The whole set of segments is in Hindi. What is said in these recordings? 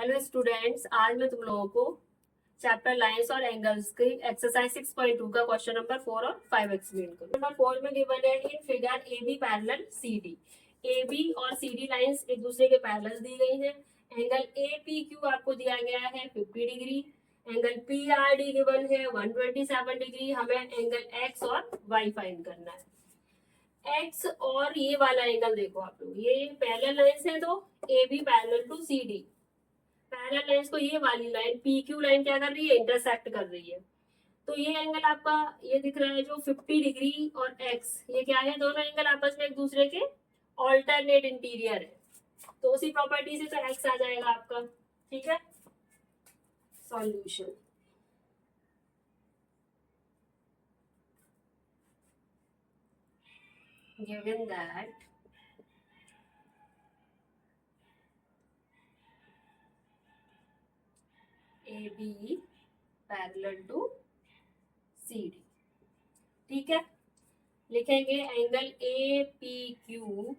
हेलो स्टूडेंट्स, आज मैं तुम लोगों को चैप्टर लाइंस और एंगल्स की एक्सरसाइज 6.2 का क्वेश्चन नंबर 4 और 5 एक्सप्लेन करूँ। नंबर 4 में गिवन है in figure A B parallel C D. A B और सी डी लाइंस एक दूसरे के पैरेलल दी गई हैं। एंगल ए पी क्यू आपको दिया गया है 50 degree. Angle P R D given है 127 डिग्री। हमें एंगल एक्स और वाई फाइंड करना है। एक्स और ये वाला एंगल देखो आप लोग, ये पैरेलल लाइंस है तो A B parallel to C D. Parallel lines को ये वाली लाइन पी क्यू लाइन क्या कर रही है, इंटरसेक्ट कर रही है। तो ये एंगल आपका ये दिख रहा है जो 50 डिग्री और एक्स, ये क्या है, दोनों एंगल आपस में एक दूसरे के ऑल्टरनेट इंटीरियर है। तो उसी प्रॉपर्टी से तो एक्स आ जाएगा आपका। ठीक है, solution given that AB parallel to CD। ठीक है, लिखेंगे angle A P Q,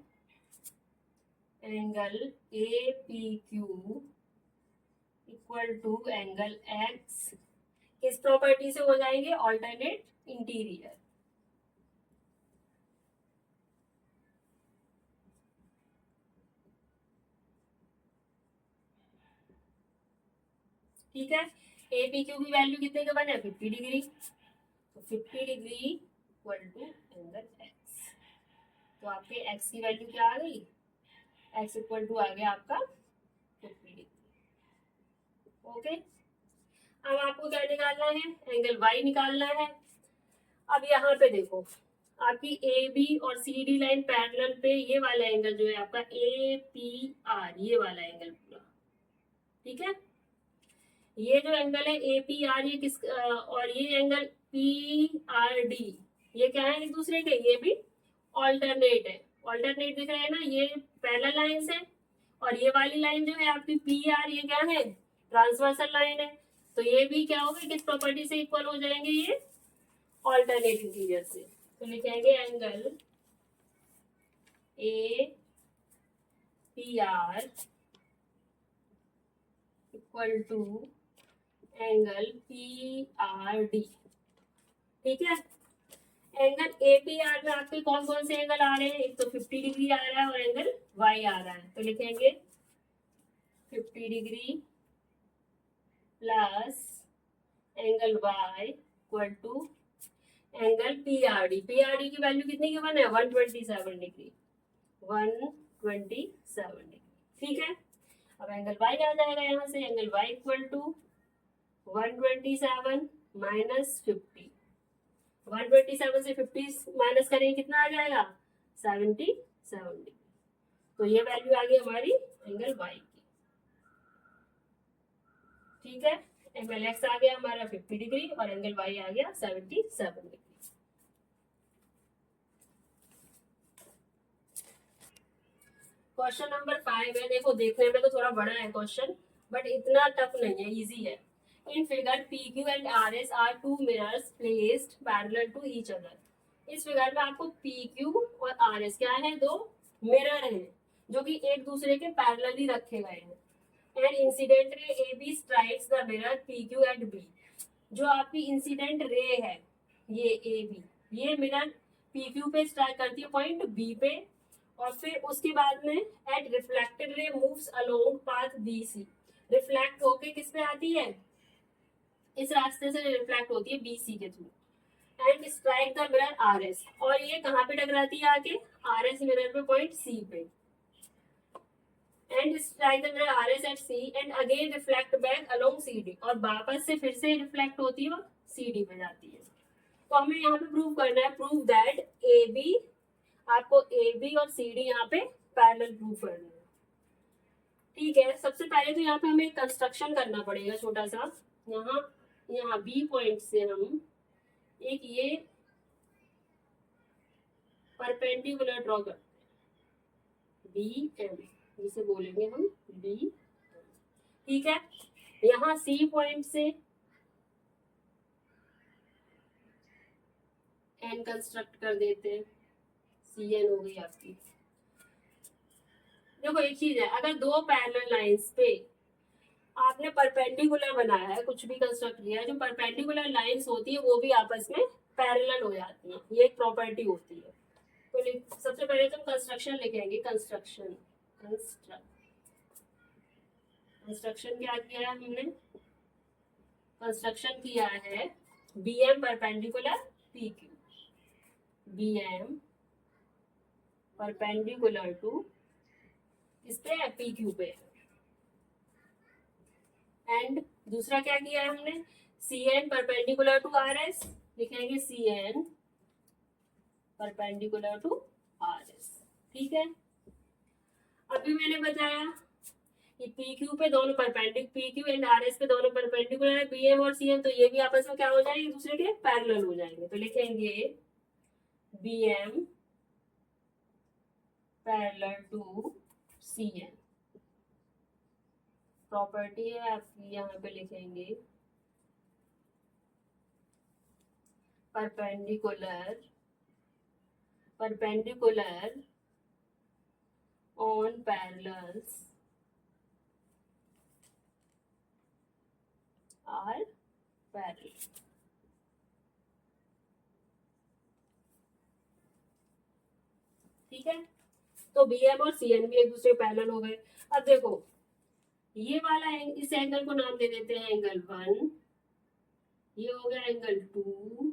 angle A P Q equal to angle x, किस प्रॉपर्टी से हो जाएंगे, ऑल्टरनेट इंटीरियर। ठीक है, ए पी क्यू की वैल्यू कितने के बने, 50 डिग्री। तो 50 degree equal to angle x. तो आपके एक्स की वैल्यू क्या आ गई, एक्स इक्वल टू आ गया आपका 50 डिग्री। ओके, अब आपको क्या निकालना है, एंगल वाई निकालना है। अब यहाँ पे देखो, आपकी ए बी और सी डी लाइन पैरेलल पे ये वाला एंगल जो है आपका ए पी आर, ये वाला एंगल पूरा। ठीक है, ये जो एंगल है ए पी आर, ये किस और ये एंगल पी आर डी, ये क्या है एक दूसरे के, ये भी ऑल्टरनेट है। ऑल्टरनेट दिख रहे हैं ना, ये पैरेलल लाइंस है और ये वाली लाइन जो है आपकी पी आर, ये क्या है, ट्रांसवर्सल लाइन है। तो ये भी क्या होगा, किस प्रॉपर्टी से इक्वल हो जाएंगे, ये ऑल्टरनेट इंटीरियर से। तो लिखेंगे angle A P R equal to angle P R D. ठीक है, एंगल ए पी आर में आपके कौन कौन से एंगल आ रहे हैं, एक तो 50 डिग्री आ रहा है और एंगल वाई आ रहा है। तो लिखेंगे 50 degree plus angle y equal to angle P R D. P R D की वैल्यू कितनी गिवन है, 127 डिग्री, 127 डिग्री। ठीक है, अब एंगल वाई आ जाएगा यहाँ से, angle y equal to 127 minus 50। 127 से 50 माइनस करेंगे कितना आ जाएगा, 77 डिग्री। तो ये वैल्यू आ गई हमारी एंगल वाई की। ठीक है, एंगल एक्स आ गया हमारा 50 डिग्री और एंगल वाई आ गया 77 डिग्री। क्वेश्चन नंबर 5 है, देखो देखने में तो थोड़ा बड़ा है क्वेश्चन, बट इतना टफ नहीं है, इजी है। In figure P Q and R S are two mirrors placed parallel to each other. इस फिगर में आपको पी क्यू और आर एस क्या है, दो मिरर हैं जो कि एक दूसरे के पैरेलल ही रखे गए हैं। And incident ray A B strikes the mirror P Q at B. जो आपकी इंसिडेंट रे है ये ए बी, ये मिरर पी क्यू पे स्ट्राइक करती है पॉइंट बी पे, और फिर उसके बाद में at reflected ray moves along path B C. Reflect होके किस पे आती है, इस रास्ते से रिफ्लेक्ट होती है बी सी के थ्रू। And strike the mirror R S, और ये कहाँ पे टकराती है आके, आर एस मिरर पे पॉइंट सी पे। And strike the mirror R S at C and again reflect back along C D, और वापस से फिर से रिफ्लेक्ट होती है और सी डी पे जाती है। तो हमें यहाँ पे प्रूव करना है, प्रूव दैट ए बी, आपको ए बी और सी डी यहाँ पे पैरेलल प्रूव करना है। ठीक है, सबसे पहले तो यहाँ पे हमें कंस्ट्रक्शन करना पड़ेगा छोटा सा। यहाँ बी पॉइंट से हम एक ये परपेंडिकुलर ड्रॉ करते हैं, बी एम, जिसे बोलेंगे हम बी। ठीक है, यहाँ सी पॉइंट से एन कंस्ट्रक्ट कर देते हैं, सी एन हो गई आपकी। देखो एक चीज है, अगर दो पैरेलल लाइंस पे आपने परपेंडिकुलर बनाया है, कुछ भी कंस्ट्रक्ट किया है, जो परपेंडिकुलर लाइंस होती है वो भी आपस में पैरेलल हो जाती है, ये एक प्रॉपर्टी होती है। तो सबसे पहले तो कंस्ट्रक्शन लिखेंगे, कंस्ट्रक्शन कंस्ट्रक्शन क्या किया है हमने, कंस्ट्रक्शन किया है B M perpendicular P Q, B M perpendicular to इस पे पी क्यू पे, एंड दूसरा क्या किया है हमने, C N perpendicular to R S, लिखेंगे C N perpendicular to R S. ठीक है, अभी मैंने बताया कि पी क्यू पे दोनों perpendicular, P Q and R S पे दोनों परपेंडिकुलर है, बी एम और सी एम, तो ये भी आपस में क्या हो जाएंगे, दूसरे के पैरेलल हो जाएंगे। तो लिखेंगे B M parallel to C N, property है आपकी, यहाँ पे लिखेंगे perpendicular perpendicular on parallels are parallel. ठीक है, तो बी एम और सी एन भी एक दूसरे पैरेलल हो गए। अब देखो ये वाला इस एंगल को नाम दे देते हैं एंगल 1, ये हो गया एंगल 2,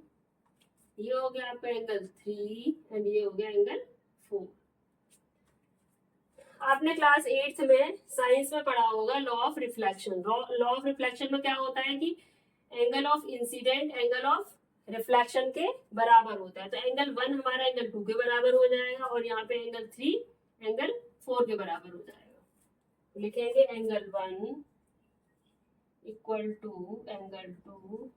ये हो गया आपका एंगल 3 एंड ये हो गया एंगल 4। आपने क्लास 8th में साइंस में पढ़ा होगा law of reflection. Law of reflection में क्या होता है कि angle of incident angle of reflection के बराबर होता है। तो एंगल 1 हमारा एंगल 2 के बराबर हो जाएगा और यहाँ पे एंगल 3 एंगल 4 के बराबर हो जाएगा। लिखेंगे angle 1 equal to angle 2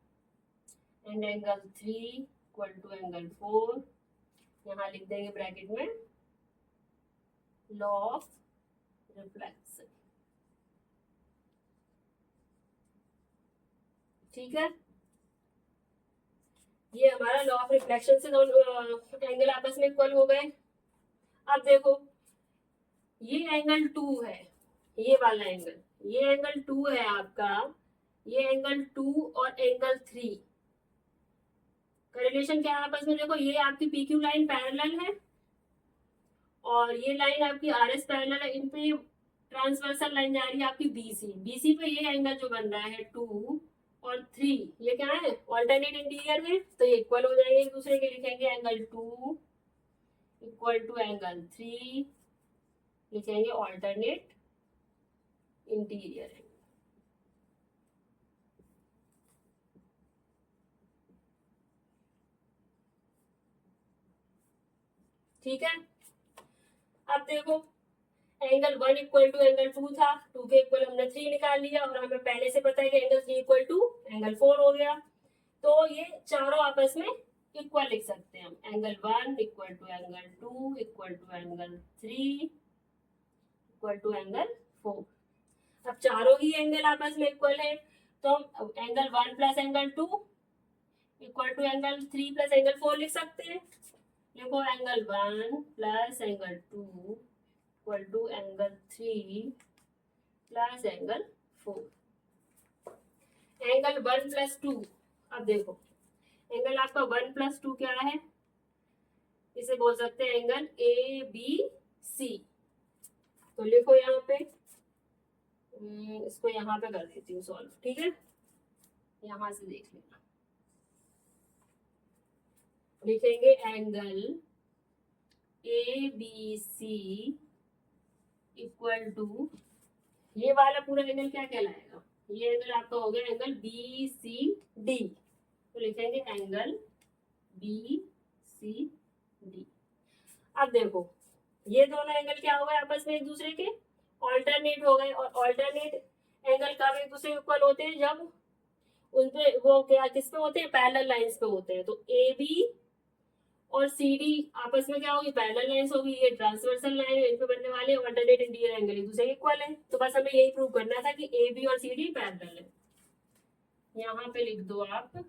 and angle 3 equal to angle 4। यहाँ लिख देंगे ब्रैकेट में लॉ ऑफ रिफ्लेक्शन। ठीक है, ये हमारा लॉ ऑफ रिफ्लेक्शन से दोनों एंगल आपस में इक्वल हो गए। अब देखो ये एंगल 2 है, ये वाला एंगल, ये एंगल 2 है आपका, ये एंगल 2 और एंगल 3 का रिलेशन क्या है आपस में, देखो ये आपकी पी क्यू लाइन पैरेलल है और ये लाइन आपकी आर एस पैरेलल है, इन पे ट्रांसवर्सल लाइन जा रही है आपकी बीसी, बीसी पे ये एंगल जो बन रहा है 2 और 3, ये क्या है ऑल्टरनेट इंटीरियर है, तो ये इक्वल हो जाएंगे एक दूसरे के। लिखेंगे एंगल 2 इक्वल टू एंगल 3, लिखेंगे ऑल्टरनेट इंटीरियर है। ठीक है, अब देखो एंगल 1 इक्वल टू एंगल 2 था, 2 के इक्वल हमने 3 निकाल लिया और हमें पहले से पता है कि एंगल 3 इक्वल टू एंगल 4 हो गया। तो ये चारों आपस में इक्वल लिख सकते हैं हम, angle 1 equal to angle 2 equal to angle 3 equal to angle 4। अब चारों ही एंगल आपस में इक्वल है, तो हम angle 1 plus angle 2 equal to angle 3 plus angle 4 लिख सकते हैं। देखो angle 1 plus angle 2 equal to angle 3 plus angle 4। Angle 1 plus 2, अब देखो एंगल आपका 1 प्लस 2 क्या है, इसे बोल सकते हैं एंगल ए बी सी। तो लिखो यहाँ पे, इसको यहाँ पे कर देती हूँ सॉल्व। ठीक है, यहाँ से देख लेना, लिखेंगे angle A B C equal to, ये वाला पूरा एंगल क्या कहलाएगा, ये एंगल आपका हो गया एंगल बी सी डी। तो लिखेंगे एंगल बी सी डी। अब देखो ये दोनों एंगल क्या हो गए आपस में एक दूसरे के ऑल्टरनेट हो गए, और ऑल्टरनेट एंगल कब एक दूसरे इक्वल होते हैं, जब उनपे वो क्या किस पे होते हैं, पैरेलल लाइंस पे होते हैं। तो ए बी और सी डी आपस में क्या होगी, पैरेलल लाइंस होगी, ये ट्रांसवर्सल लाइन है, इन पे बनने वाले ऑल्टरनेट इंटीरियर एंगल एक दूसरे के इक्वल है। तो बस हमें यही प्रूव करना था कि ए बी और सी डी पैरेलल है। यहाँ पे लिख दो आप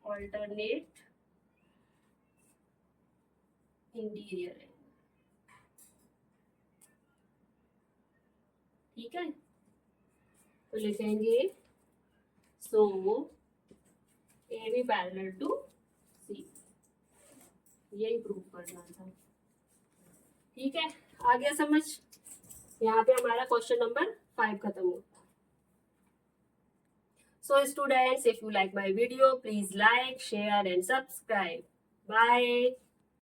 ऑल्टरनेट इंटीरियर है। ठीक है, तो लिखेंगे सो ए बी पैरेलल टू सी, यही प्रूव करना था। ठीक है, आ गया समझ? यहाँ पे हमारा क्वेश्चन नंबर 5 खत्म हुआ। So students, if you like my video, please like, share and subscribe. Bye.